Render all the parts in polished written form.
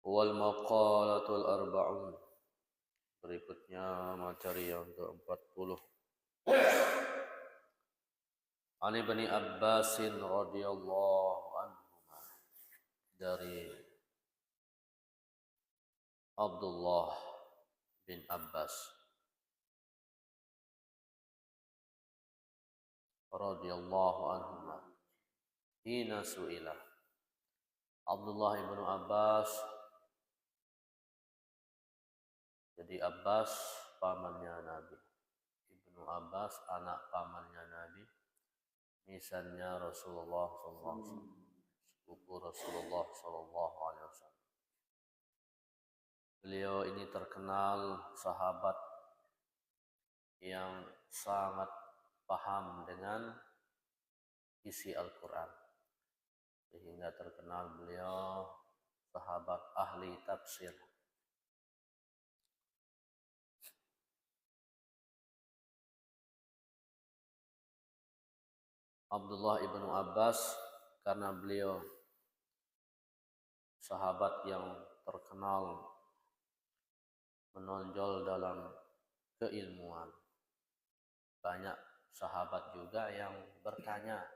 Wal maqalatul arba'un. Berikutnya materi yang ke-40. Ani Ibni Abbasin radhiyallahu anhu, dari Abdullah bin Abbas radhiyallahu anhu, hina su'ila. Abdullah bin Abbas, jadi Abbas pamannya Nabi, Ibnu Abbas anak pamannya Nabi, misalnya Rasulullah sallallahu alaihi wasallam, sepupu Rasulullah sallallahu alaihi wasallam. Beliau ini terkenal sahabat yang sangat paham dengan isi Al-Quran, sehingga terkenal beliau sahabat ahli tafsir. Abdullah ibnu Abbas, karena beliau sahabat yang terkenal menonjol dalam keilmuan, banyak sahabat juga yang bertanya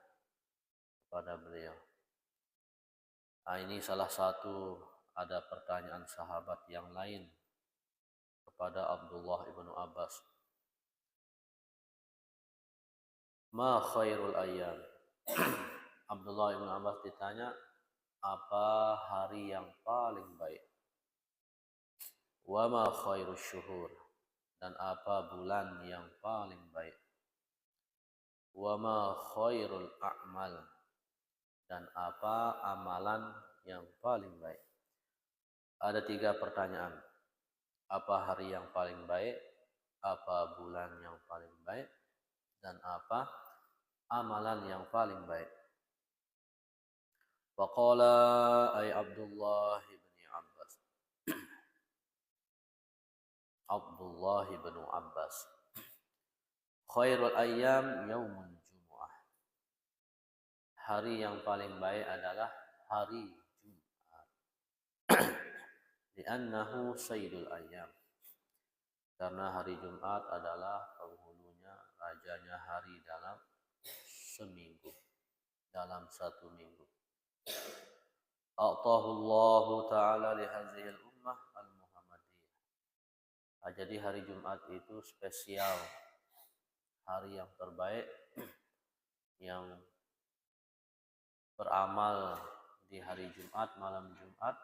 kepada beliau. Nah, ini salah satu, ada pertanyaan sahabat yang lain kepada Abdullah ibnu Abbas. Ma khairul ayyam. Abdullah ibnu Abbas ditanya, apa hari yang paling baik? Wa ma khairus syuhur. Dan apa bulan yang paling baik? Wa ma khairul a'mal. Dan apa amalan yang paling baik? Ada 3 pertanyaan. Apa hari yang paling baik? Apa bulan yang paling baik? Dan apa amalan yang paling baik? Faqala ay Abdullah bin Abbas. Abdullah bin Abbas. Khairul ayyam yaumul jumu'ah. Hari yang paling baik adalah hari Jumat. Li'annahu sayyidul ayyam. Karena hari Jumat adalah penghulunya, rajanya hari dalam seminggu, dalam 1 minggu. A'tahullahu ta'ala li hadhil ummah al-Muhammadiyah. Jadi hari Jumat itu spesial, hari yang terbaik, yang beramal di hari Jumat, malam Jumat,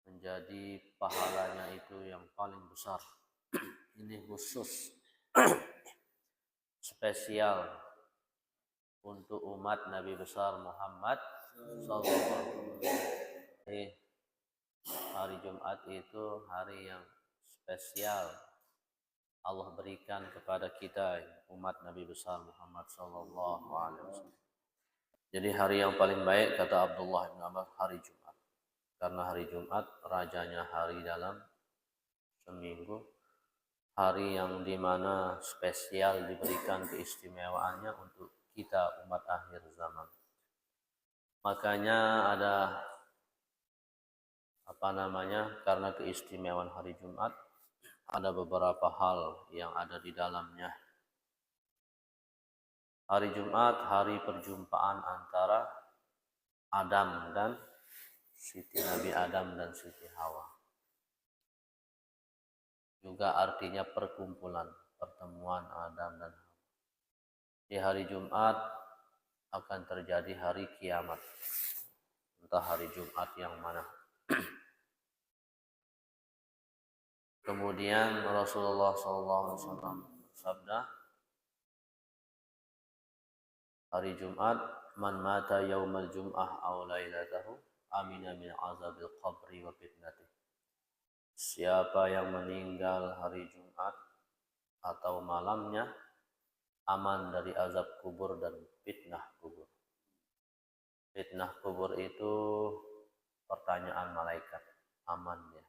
menjadi pahalanya itu yang paling besar. Ini khusus spesial untuk umat Nabi besar Muhammad sallallahu alaihi wasallam. Hari Jumat itu hari yang spesial Allah berikan kepada kita umat Nabi besar Muhammad sallallahu alaihi wasallam. Jadi hari yang paling baik, kata Abdullah bin Abbas, hari Jumat. Karena hari Jumat rajanya hari dalam seminggu, hari yang dimana spesial diberikan keistimewaannya untuk kita umat akhir zaman. Makanya ada karena keistimewaan hari Jumat, ada beberapa hal yang ada di dalamnya. Hari Jumat hari perjumpaan antara Adam dan Siti Nabi Adam dan Siti Hawa. Juga artinya perkumpulan, pertemuan Adam dan Hawa. Di hari Jumat akan terjadi hari kiamat. Entah hari Jumat yang mana. Kemudian Rasulullah SAW bersabda, hari Jumat, man mata yaumal jum'ah aw lailatahu amina min azabil qabri wa fitnatih. Siapa yang meninggal hari Jumat atau malamnya, aman dari azab kubur dan fitnah kubur. Fitnah kubur itu pertanyaan malaikat, amannya.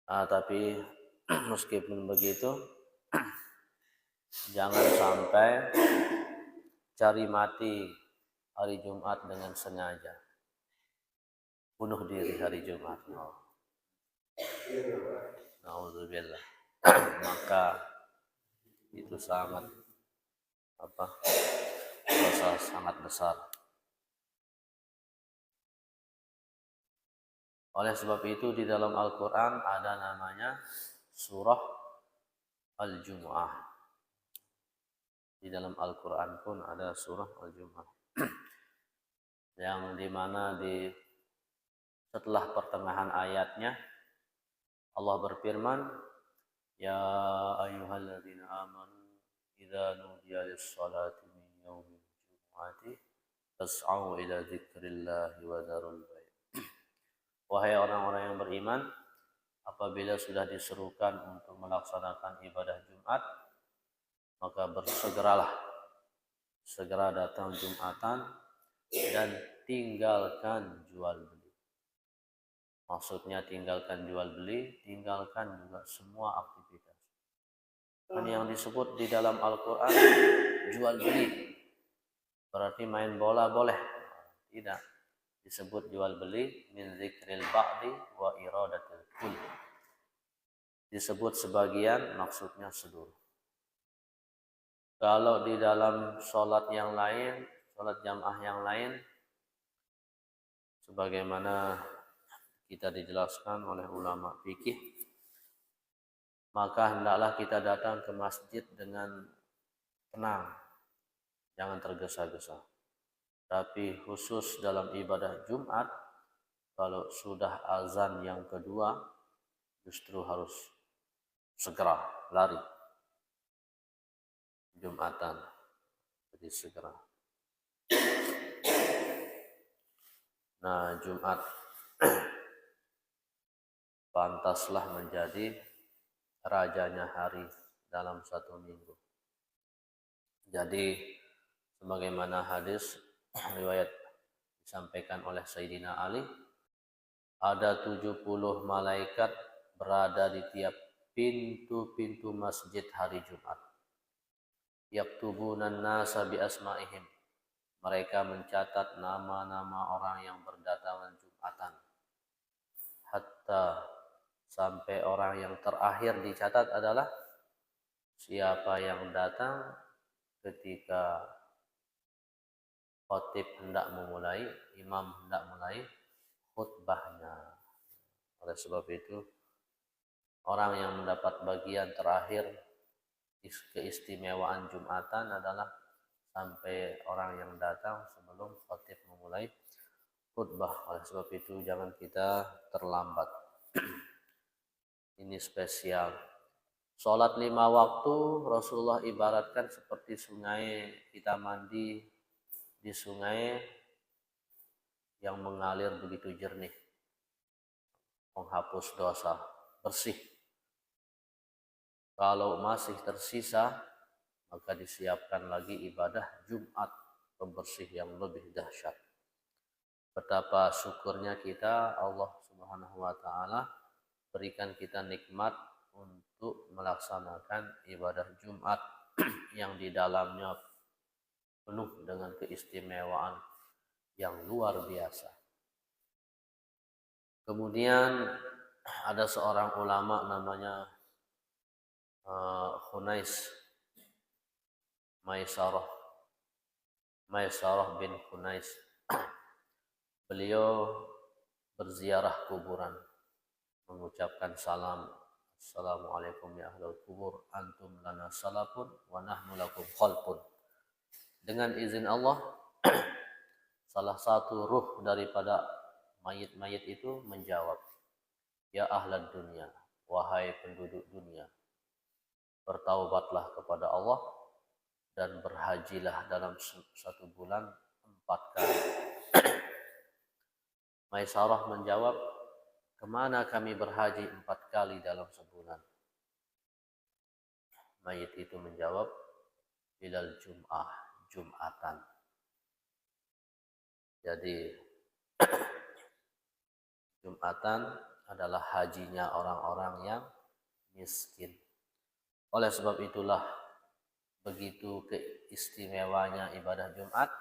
Tapi meskipun begitu, jangan sampai cari mati hari Jumat dengan sengaja. bunuh diri hari Jumat. Nauzubillah. Maka itu sangat dosa sangat besar. Oleh sebab itu di dalam Al-Quran ada namanya surah Al-Jumu'ah. Di dalam Al-Quran pun ada surah Al-Jumu'ah. Yang dimana setelah pertengahan ayatnya Allah berfirman, Ya ayyuhalladzina amanu idza nudiya lis-salati min yaumil jumu'ati fas'au ila dzikrillahi wa dzarul bai'. Wahai orang-orang yang beriman, apabila sudah diserukan untuk melaksanakan ibadah Jumat, maka segera datang Jumatan dan tinggalkan jual beli. Maksudnya tinggalkan jual beli, tinggalkan juga semua aktivitas. Dan yang disebut di dalam Al-Quran jual beli berarti main bola boleh? Tidak. Disebut jual beli min zikril ba'di wa iradatil kull. Disebut sebagian, maksudnya seluruh. Kalau di dalam sholat yang lain, sholat jamaah yang lain, sebagaimana kita dijelaskan oleh ulama fikih, maka hendaklah kita datang ke masjid dengan tenang, jangan tergesa-gesa. Tapi khusus dalam ibadah Jumat, kalau sudah azan yang kedua, justru harus segera lari Jumatan. Jadi segera. Nah, Jumat pantaslah menjadi rajanya hari dalam satu minggu. Jadi sebagaimana hadis riwayat disampaikan oleh Sayyidina Ali, ada 70 malaikat berada di tiap pintu-pintu masjid hari Jumat. Yaktubunan nasa bi asma'ihim. Mereka mencatat nama-nama orang yang berdatangan Jumatan. Hatta sampai orang yang terakhir dicatat adalah siapa yang datang ketika khatib hendak memulai, imam hendak mulai khutbahnya. Oleh sebab itu, orang yang mendapat bagian terakhir keistimewaan Jumatan adalah sampai orang yang datang sebelum khatib memulai khutbah. Oleh sebab itu, jangan kita terlambat. Ini spesial. Sholat 5 waktu Rasulullah ibaratkan seperti sungai, kita mandi di sungai yang mengalir begitu jernih, menghapus dosa, bersih. Kalau masih tersisa, maka disiapkan lagi ibadah Jumat, pembersih yang lebih dahsyat. Betapa syukurnya kita, Allah Subhanahu wa Ta'ala berikan kita nikmat untuk melaksanakan ibadah Jumat yang di dalamnya penuh dengan keistimewaan yang luar biasa. Kemudian ada seorang ulama namanya Khunais Maisarah bin Khunais. Beliau berziarah kuburan, mengucapkan salam, Assalamualaikum ya ahlul kubur, antum lana salafun wa nahnu lakum khalfun. Dengan izin Allah, salah satu ruh daripada mayit-mayit itu menjawab, Ya ahlad dunia, wahai penduduk dunia, bertaubatlah kepada Allah dan berhajilah dalam 1 bulan 4 kali. Maisarah menjawab, kemana kami berhaji 4 kali dalam sebulan? Mayit itu menjawab, ilal jum'ah, Jumatan. Jadi Jumatan adalah hajinya orang-orang yang miskin. Oleh sebab itulah begitu keistimewanya ibadah Jumat,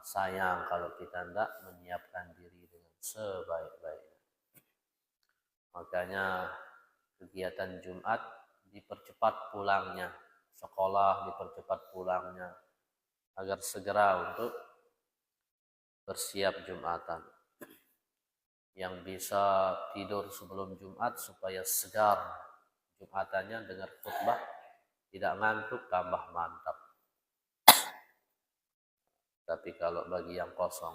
sayang kalau kita tidak menyiapkan diri dengan sebaik-baiknya. Makanya kegiatan Jumat dipercepat pulangnya, sekolah dipercepat pulangnya, agar segera untuk bersiap Jumatan. Yang bisa tidur sebelum Jumat supaya segar Jumatannya, dengar khutbah, tidak ngantuk, tambah mantap. Tapi kalau bagi yang kosong,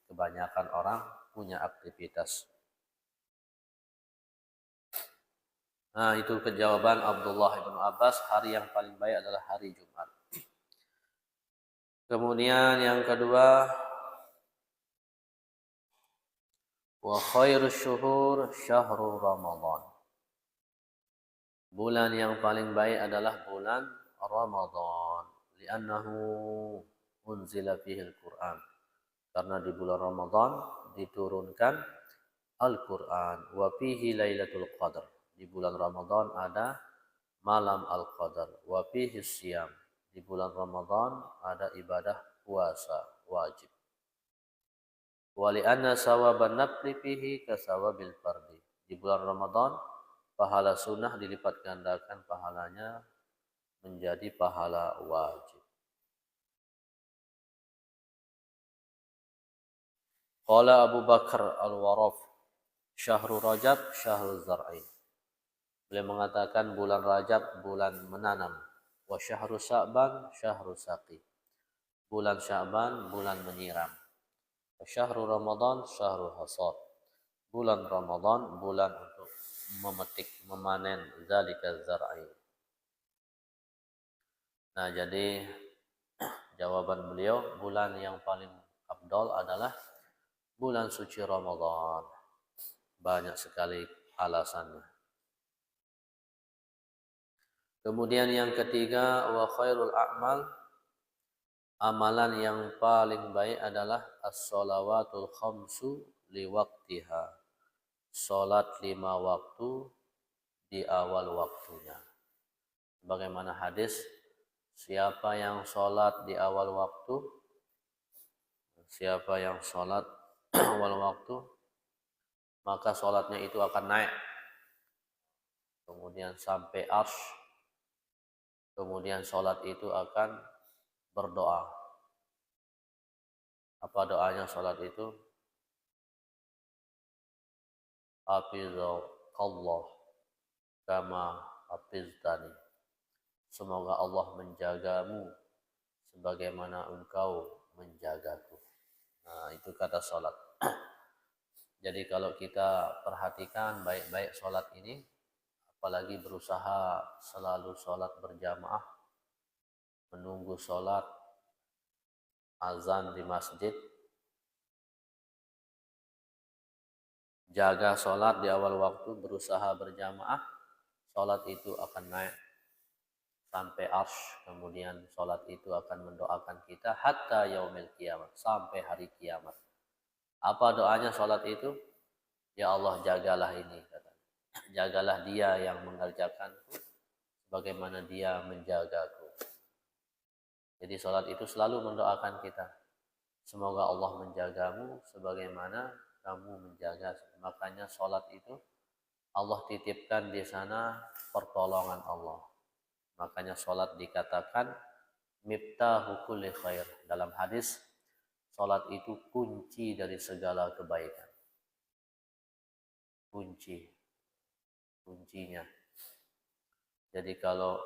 kebanyakan orang punya aktivitas. Nah, itu kejawaban Abdullah bin Abbas, hari yang paling baik adalah hari Jumat. Kemudian yang kedua, wa khairus syuhur syahrul Ramadan. Bulan yang paling baik adalah bulan Ramadan. Li'annahu unzila fihi al-Quran. Karena di bulan Ramadan diturunkan Al-Quran. Wa fihi lailatul qadar. Di bulan Ramadan ada malam Al-Qadar. Wa fihi siyam. Di bulan Ramadan ada ibadah puasa wajib. Wa li'anna sawaban nafli fihi kasawabil fardi. Di bulan Ramadan pahala sunnah dilipat gandakan pahalanya menjadi pahala wajib. Qala Abu Bakar Al-Waraf, syahrul Rajab syahrul zar'i. Beliau mengatakan bulan Rajab bulan menanam, wa syahrul Sya'ban syahrul saqi. Bulan Sya'ban bulan menyiram. Wa syahrul Ramadan syahrul hasad. Bulan Ramadan bulan untuk memetik, memanen zalika zar'i. Nah, jadi jawaban beliau, bulan yang paling afdal adalah bulan suci Ramadan. Banyak sekali alasannya. Kemudian yang ketiga, wa khairul a'mal, amalan yang paling baik adalah as-shalawatul khamsu li waqtiha. Salat 5 waktu di awal waktunya. Bagaimana hadis, siapa yang salat di awal waktu, siapa yang salat awal waktu, maka salatnya itu akan naik. Kemudian sampai arsy. Kemudian salat itu akan berdoa. Apa doanya salat itu? Hafizallah kama hafiztani. Semoga Allah menjagamu sebagaimana engkau menjagaku. Nah, itu kata salat. Jadi kalau kita perhatikan baik-baik salat ini, apalagi berusaha selalu salat berjamaah, menunggu salat azan di masjid, jaga salat di awal waktu, berusaha berjamaah, salat itu akan naik sampai arsy. Kemudian salat itu akan mendoakan kita hatta yaumil kiamat, sampai hari kiamat. Apa doanya salat itu? Ya Allah, jagalah ini, katanya. Jagalah dia yang mengerjakanku bagaimana dia menjagaku. Jadi salat itu selalu mendoakan kita. Semoga Allah menjagamu sebagaimana kamu menjaga. Makanya salat itu Allah titipkan di sana pertolongan Allah. Makanya salat dikatakan miftahu kulli khair. Dalam hadis, salat itu kunci dari segala kebaikan. Kuncinya. Jadi kalau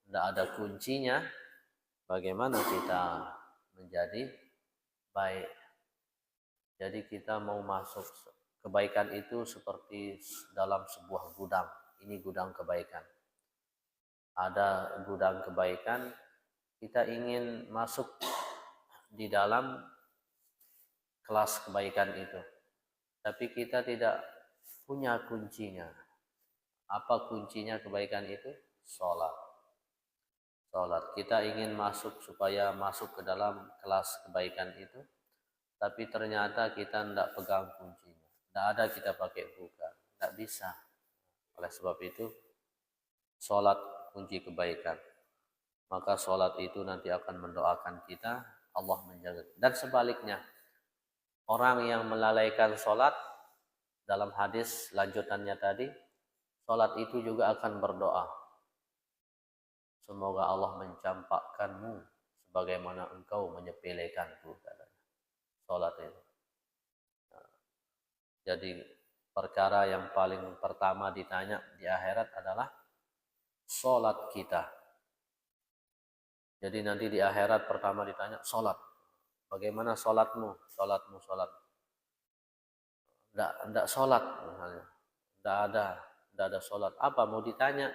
tidak ada kuncinya, bagaimana kita menjadi baik? Jadi kita mau masuk kebaikan itu seperti dalam sebuah gudang. Ini gudang kebaikan. Ada gudang kebaikan, kita ingin masuk di dalam kelas kebaikan itu. Tapi kita tidak punya kuncinya. Apa kuncinya kebaikan itu? Salat. Kita ingin masuk supaya masuk ke dalam kelas kebaikan itu, tapi ternyata kita tidak pegang kuncinya. Tidak ada kita pakai buka. Tidak bisa. Oleh sebab itu, salat kunci kebaikan. maka sholat itu nanti akan mendoakan kita, Allah menjaga. Dan sebaliknya, orang yang melalaikan sholat, dalam hadis lanjutannya tadi, sholat itu juga akan berdoa. Semoga Allah mencampakkanmu sebagaimana engkau menyepelekanku. Sholat itu. Jadi perkara yang paling pertama ditanya di akhirat adalah sholat kita. Jadi nanti di akhirat pertama ditanya sholat. Bagaimana sholatmu? Sholatmu, sholat. Enggak sholat misalnya. Enggak ada sholat. Apa mau ditanya?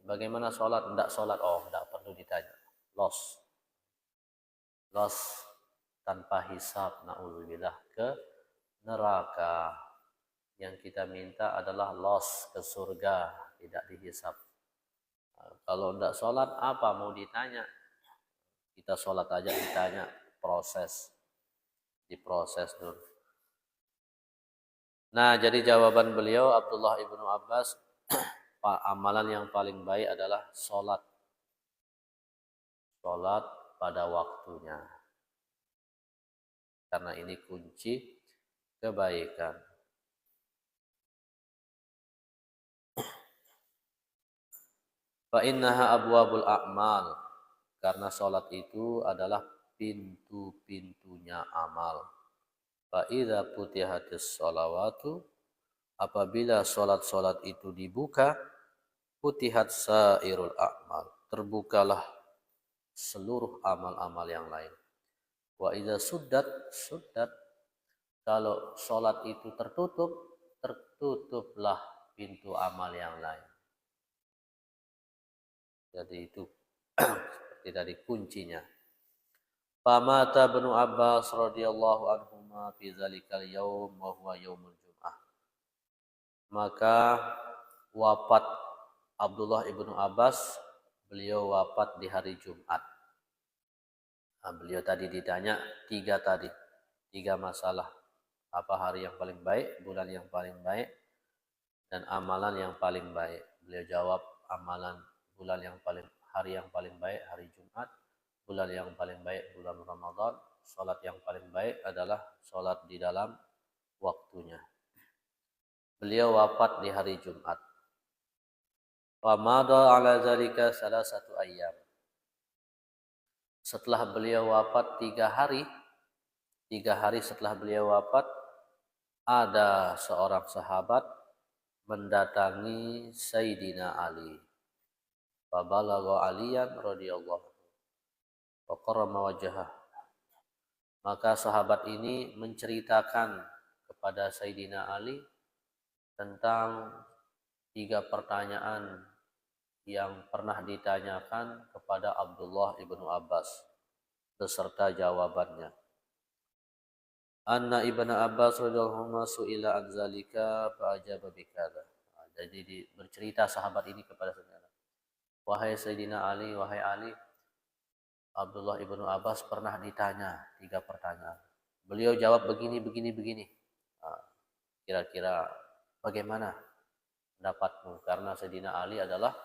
Bagaimana sholat? Enggak sholat. Oh, enggak perlu ditanya. Loss tanpa hisab. Na'udzubillah, ke neraka. Yang kita minta adalah loss ke surga, tidak dihisab. Kalau tidak sholat, apa mau ditanya? Kita sholat aja ditanya, diproses dulu. Nah, jadi jawaban beliau Abdullah ibnu Abbas, amalan yang paling baik adalah sholat pada waktunya. Karena ini kunci kebaikan. Fa innaha abwabul a'mal, karena sholat itu adalah pintu-pintunya amal. Fa idza futihatis sholawatu, apabila sholat itu dibuka, futihat sairul a'mal, terbukalah seluruh amal-amal yang lain. Wa idza suddat, kalau sholat itu tertutuplah pintu amal yang lain. Jadi itu seperti tadi kuncinya. Famata Ibnu Abbas radhiyallahu anhuma fi zalikal yaum wa huwa yaumul jum'ah. Maka wafat Abdullah ibnu Abbas, beliau wafat di hari Jumat. Nah, beliau tadi ditanya tiga masalah. Apa hari yang paling baik, bulan yang paling baik, dan amalan yang paling baik. Beliau jawab hari yang paling baik hari Jumat, bulan yang paling baik bulan Ramadan, salat yang paling baik adalah salat di dalam waktunya. Beliau wafat di hari Jumat. Wa madha ala zalika salasatu ayyam. Setelah beliau wafat 3 hari setelah beliau wafat, ada seorang sahabat mendatangi Sayyidina Ali. Fabalagha Aliyan radhiyallahu wa qarrama wajhah. Maka sahabat ini menceritakan kepada Sayyidina Ali tentang 3 pertanyaan yang pernah ditanyakan kepada Abdullah ibnu Abbas beserta jawabannya. Anna ibnu Abbas radhiyallahu anhu su'ila an zalika fa ajaba bikadza. Jadi bercerita sahabat ini kepada saudara, wahai Sayyidina Ali, wahai Ali, Abdullah ibnu Abbas pernah ditanya 3 pertanyaan. Beliau jawab begini. Kira-kira bagaimana pendapatmu? Karena Sayyidina Ali adalah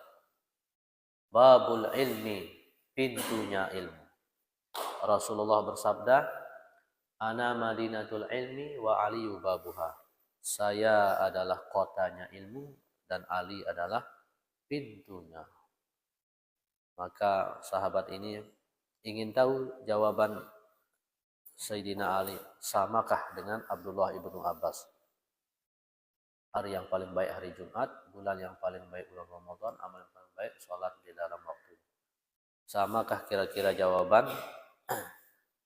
babul ilmi, pintunya ilmu. Rasulullah bersabda, ana madinatul ilmi wa aliyu babuha. Saya adalah kotanya ilmu dan Ali adalah pintunya. Maka sahabat ini ingin tahu jawaban Sayyidina Ali, samakah dengan Abdullah ibnu Abbas? Hari yang paling baik hari Jumat, bulan yang paling baik bulan Ramadan, amal yang paling baik sholat di dalam waktu. Samakah kira-kira jawaban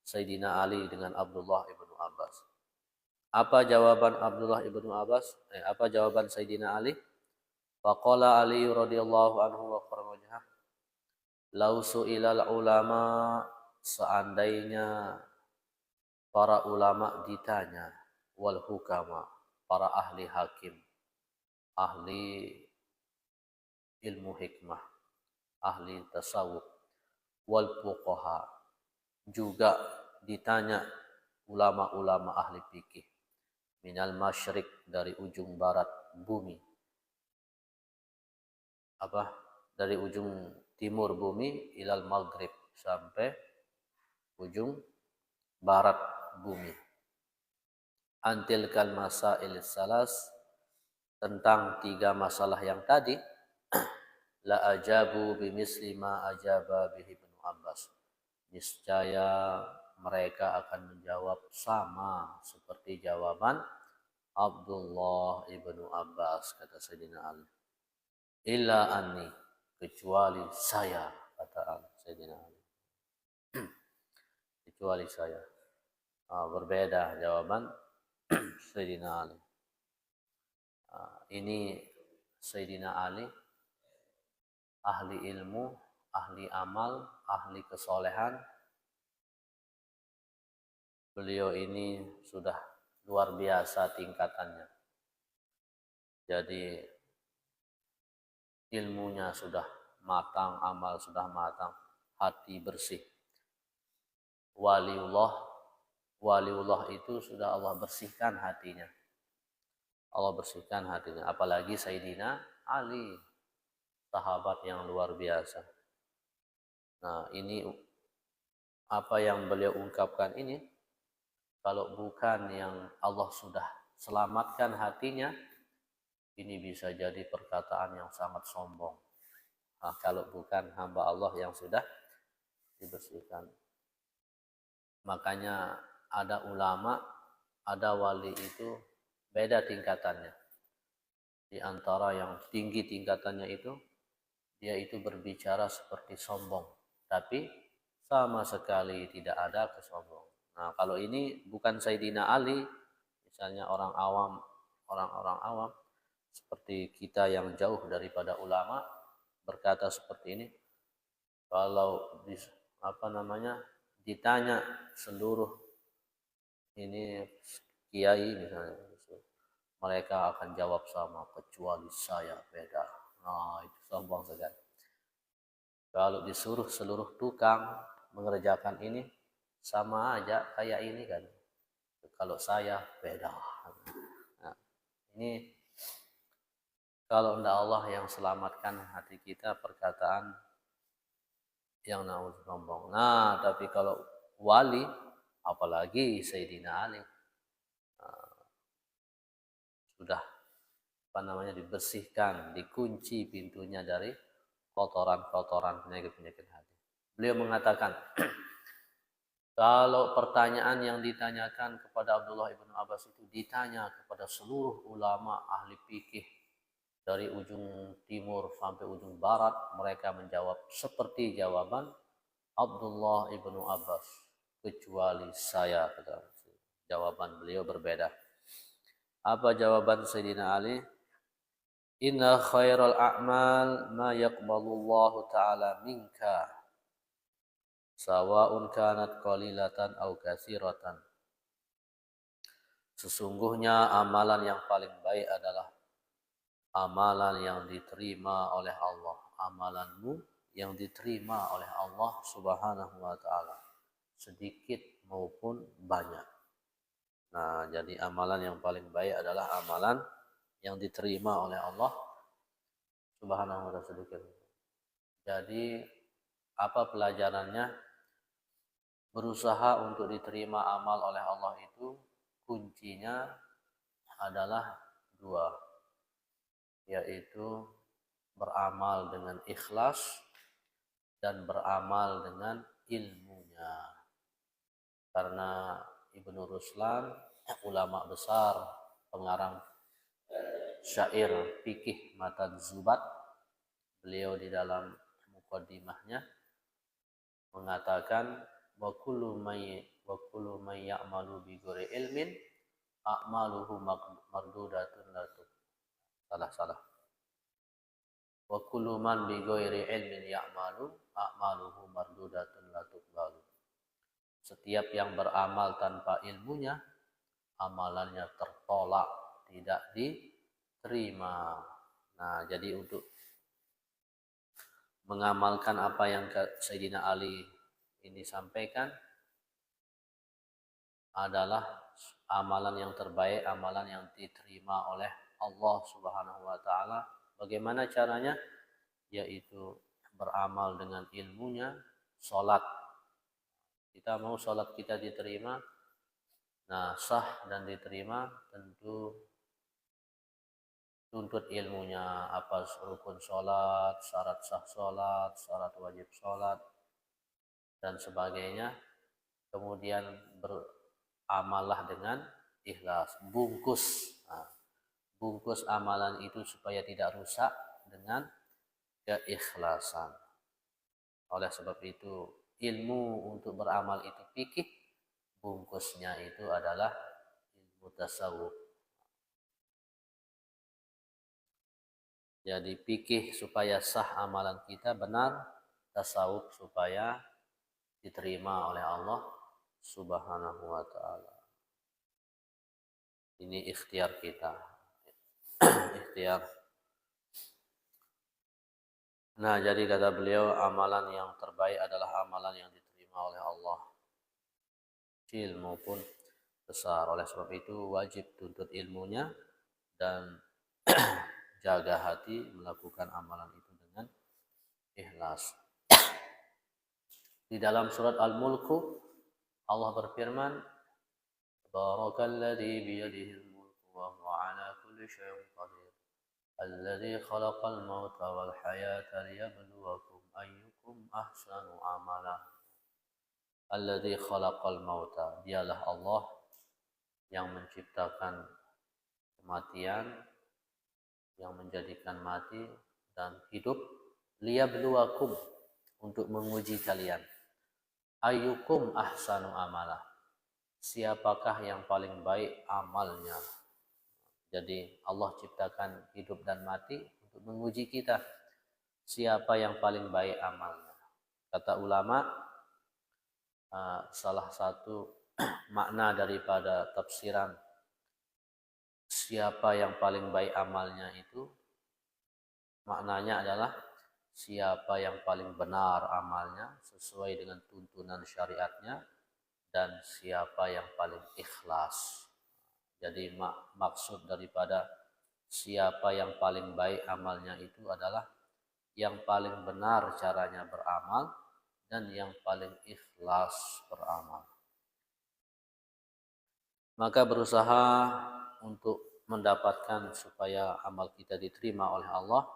Sayyidina Ali dengan Abdullah ibnu Abbas? Apa jawaban Abdullah ibnu Abbas? Apa jawaban Sayyidina Ali? Faqala Ali radhiyallahu anhu wa qarrajah, lau su'ilal ulama, seandainya para ulama ditanya, wal hukama, para ahli hakim, ahli ilmu hikmah, ahli tasawuf, wal fuqaha, juga ditanya ulama-ulama ahli fikih, minal masyriq, dari ujung barat bumi, dari ujung timur bumi ilal maghrib, sampai ujung barat bumi. Antil kal masail salas, tentang 3 masalah yang tadi, la ajabu bimisli ma ajaba bihi Ibnu Abbas, niscaya mereka akan menjawab sama seperti jawaban Abdullah ibnu Abbas, kata Sayyidina Ali. Illa anni, kecuali saya, kata Sayyidina Ali. Kecuali saya. Berbeda jawaban Sayyidina Ali. Ini Sayyidina Ali ahli ilmu, ahli amal, ahli kesolehan. Beliau ini sudah luar biasa tingkatannya. Jadi ilmunya sudah matang, amal sudah matang, hati bersih. Waliullah itu sudah Allah bersihkan hatinya. Allah bersihkan hatinya. Apalagi Sayyidina Ali, sahabat yang luar biasa. Nah, ini apa yang beliau ungkapkan ini, kalau bukan yang Allah sudah selamatkan hatinya, ini bisa jadi perkataan yang sangat sombong. Nah, kalau bukan hamba Allah yang sudah dibersihkan. Makanya ada ulama, ada wali itu beda tingkatannya. Di antara yang tinggi tingkatannya itu, dia itu berbicara seperti sombong, tapi sama sekali tidak ada kesombongan. Nah, kalau ini bukan Sayyidina Ali, misalnya orang-orang awam seperti kita yang jauh daripada ulama berkata seperti ini, kalau ditanya seluruh ini kiai misalnya, mereka akan jawab sama, kecuali saya, beda. Nah, itu sombong sekali. Kalau disuruh seluruh tukang mengerjakan ini, sama aja kayak ini kan. Kalau saya, beda. Nah, ini kalau tidak Allah yang selamatkan hati kita, perkataan yang sombong. Nah, tapi kalau wali, apalagi Sayyidina Ali, sudah dibersihkan, dikunci pintunya dari kotoran-kotoran penyakit-penyakit hati. Beliau mengatakan, kalau pertanyaan yang ditanyakan kepada Abdullah ibnu Abbas itu ditanya kepada seluruh ulama ahli fikih dari ujung timur sampai ujung barat, mereka menjawab seperti jawaban Abdullah ibnu Abbas, kecuali saya. Jawaban beliau berbeda. Apa jawaban Sayyidina Ali? Inna khairal a'mal ma yaqbalullahu ta'ala minka, sawa'un kanat qalilatan aw katsiratan. Sesungguhnya amalan yang paling baik adalah amalan yang diterima oleh Allah. Amalanmu yang diterima oleh Allah Subhanahu wa ta'ala, sedikit maupun banyak. Nah, jadi amalan yang paling baik adalah amalan yang diterima oleh Allah Subhanahu wa ta'ala, sedikit. Jadi apa pelajarannya? Berusaha untuk diterima amal oleh Allah itu kuncinya adalah 2, yaitu beramal dengan ikhlas dan beramal dengan ilmunya. Karena Ibnu Ruslan, ulama besar, pengarang syair fikih Matan Zubat, beliau di dalam muqaddimahnya mengatakan, wa kullu may ya'malu bi ghairi ilmin a'maluhu mardudatun salah. Wa kullu man bi ghairi ilmin ya'malu a'maluhu mardudatun la tuqbalu. Setiap yang beramal tanpa ilmunya, amalannya tertolak, tidak diterima. Nah, jadi untuk mengamalkan apa yang Sayyidina Ali ini sampaikan adalah amalan yang terbaik, amalan yang diterima oleh Allah Subhanahu wa ta'ala. Bagaimana caranya? Yaitu beramal dengan ilmunya, sholat. Kita mau sholat kita diterima, nah sah dan diterima, tentu tuntut ilmunya, apa rukun sholat, syarat sah sholat, syarat wajib sholat, dan sebagainya. Kemudian beramallah dengan ikhlas, bungkus amalan itu supaya tidak rusak dengan keikhlasan. Oleh sebab itu, ilmu untuk beramal itu fikih, bungkusnya itu adalah ilmu tasawuf. Jadi fikih supaya sah amalan kita benar, tasawuf supaya diterima oleh Allah Subhanahu wa taala. Ini ikhtiar kita. Ikhtiar. Nah, jadi kata beliau, amalan yang terbaik adalah amalan yang diterima oleh Allah, kecil maupun besar. Oleh sebab itu wajib tuntut ilmunya dan jaga hati melakukan amalan itu dengan ikhlas. Di dalam surat Al-Mulku Allah berfirman, Barakalladzi biyadihil mulku wa huwa ala kulli syai'in qadir. Alladzi khalaqal mauta wal hayata liyabluwakum ayyukum ahsanu amala. Alladzi khalaqal mauta, dialah Allah yang menciptakan kematian, yang menjadikan mati dan hidup, liyabluwakum, untuk menguji kalian. Ayyukum ahsanu amala, siapakah yang paling baik amalnya. Jadi Allah ciptakan hidup dan mati untuk menguji kita, siapa yang paling baik amalnya. Kata ulama, salah satu makna daripada tafsiran siapa yang paling baik amalnya itu, maknanya adalah siapa yang paling benar amalnya sesuai dengan tuntunan syariatnya, dan siapa yang paling ikhlas. Jadi maksud daripada siapa yang paling baik amalnya itu adalah yang paling benar caranya beramal dan yang paling ikhlas beramal. Maka berusaha untuk mendapatkan supaya amal kita diterima oleh Allah,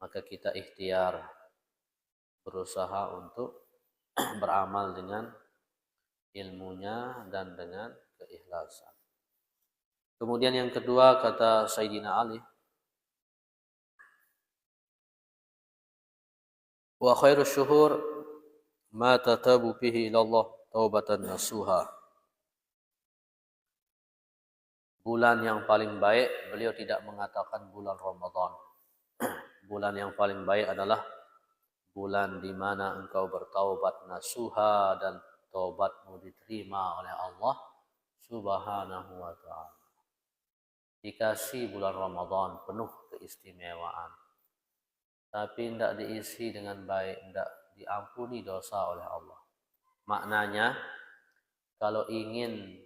maka kita ikhtiar berusaha untuk beramal dengan ilmunya dan dengan keikhlasan. Kemudian yang kedua, kata Sayyidina Ali, wa khairu syuhur ma tatabu bihi ilallah taubatan nasuha. Bulan yang paling baik, beliau tidak mengatakan bulan Ramadan. Bulan yang paling baik adalah bulan di mana engkau bertaubat nasuha dan taubatmu diterima oleh Allah Subhanahu wa ta'ala. Dikasih bulan Ramadan penuh keistimewaan, tapi tidak diisi dengan baik, tidak diampuni dosa oleh Allah. Maknanya, kalau ingin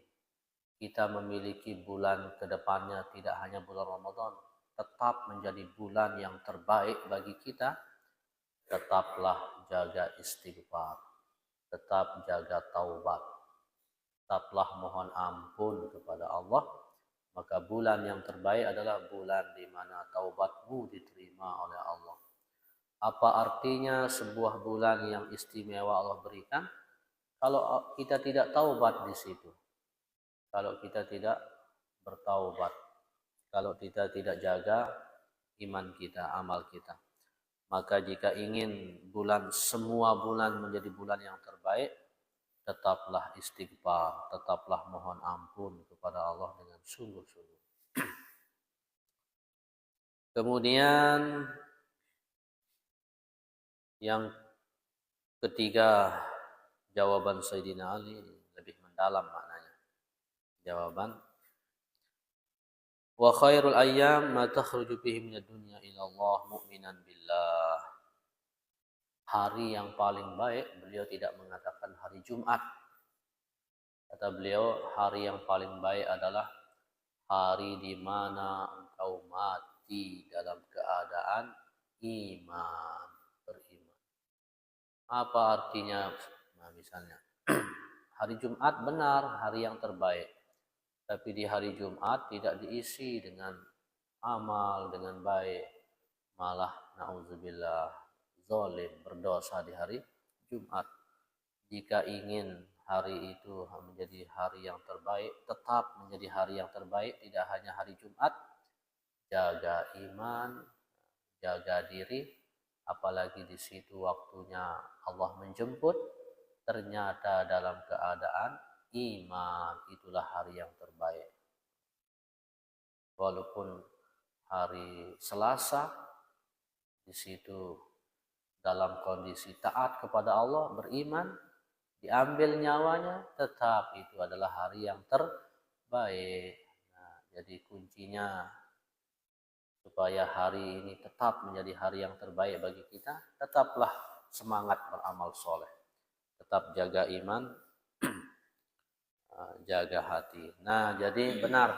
kita memiliki bulan ke depannya tidak hanya bulan Ramadan, tetap menjadi bulan yang terbaik bagi kita, tetaplah jaga istighfar, tetap jaga taubat, tetaplah mohon ampun kepada Allah. Maka bulan yang terbaik adalah bulan di mana taubatmu diterima oleh Allah. Apa artinya sebuah bulan yang istimewa Allah berikan? Kalau kita tidak taubat di situ, kalau kita tidak bertaubat, kalau kita tidak jaga iman kita, amal kita, maka jika ingin semua bulan menjadi bulan yang terbaik, tetaplah istighfar, tetaplah mohon ampun kepada Allah dengan sungguh-sungguh. Kemudian yang ketiga, jawaban Sayyidina Ali lebih mendalam maknanya. Jawaban, wa khairul ayyam ma takhruju bihi minad dunya ila Allah mu'minan billah. Hari yang paling baik, beliau tidak mengatakan hari Jumat. Kata beliau, hari yang paling baik adalah hari di mana engkau mati dalam keadaan iman, beriman. Apa artinya? Nah, misalnya hari Jumat benar hari yang terbaik, tapi di hari Jumat tidak diisi dengan amal dengan baik, malah naudzubillah zalim berdosa di hari Jumat. Jika ingin hari itu menjadi hari yang terbaik, tetap menjadi hari yang terbaik, tidak hanya hari Jumat, jaga iman, jaga diri, apalagi di situ waktunya Allah menjemput, ternyata dalam keadaan iman, itulah hari yang terbaik. Walaupun hari Selasa di situ dalam kondisi taat kepada Allah, beriman, diambil nyawanya, tetap itu adalah hari yang terbaik. Nah, jadi kuncinya supaya hari ini tetap menjadi hari yang terbaik bagi kita, tetaplah semangat beramal soleh, tetap jaga iman, jaga hati. Nah, jadi benar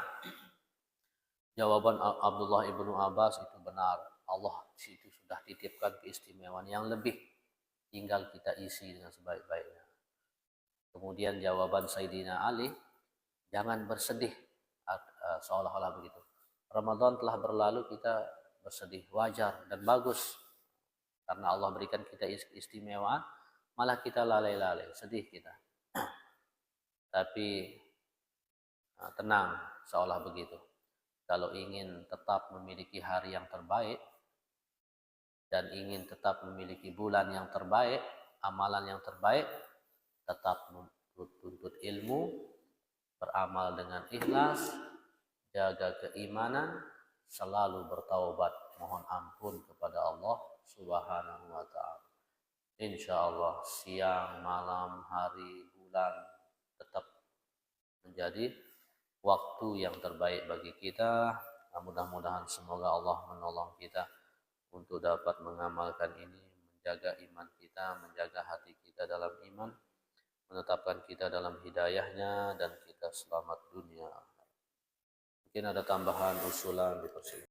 jawaban Abdullah ibnu Abbas itu benar. Allah situ sudah titipkan keistimewaan yang lebih, tinggal kita isi dengan sebaik-baiknya. Kemudian jawaban Sayyidina Ali, jangan bersedih seolah-olah begitu. Ramadan telah berlalu kita bersedih, wajar dan bagus. Karena Allah berikan kita istimewaan, malah kita lalai-lalai, sedih kita. Tapi tenang, seolah begitu. Kalau ingin tetap memiliki hari yang terbaik dan ingin tetap memiliki bulan yang terbaik, amalan yang terbaik, tetap tuntut ilmu, beramal dengan ikhlas, jaga keimanan, selalu bertaubat, mohon ampun kepada Allah Subhanahu wa taala. Insyaallah siang, malam, hari, bulan tetap menjadi waktu yang terbaik bagi kita. Mudah-mudahan semoga Allah menolong kita untuk dapat mengamalkan ini, menjaga iman kita, menjaga hati kita dalam iman, menetapkan kita dalam hidayahnya, dan kita selamat dunia. Mungkin ada tambahan usulan di persidangan.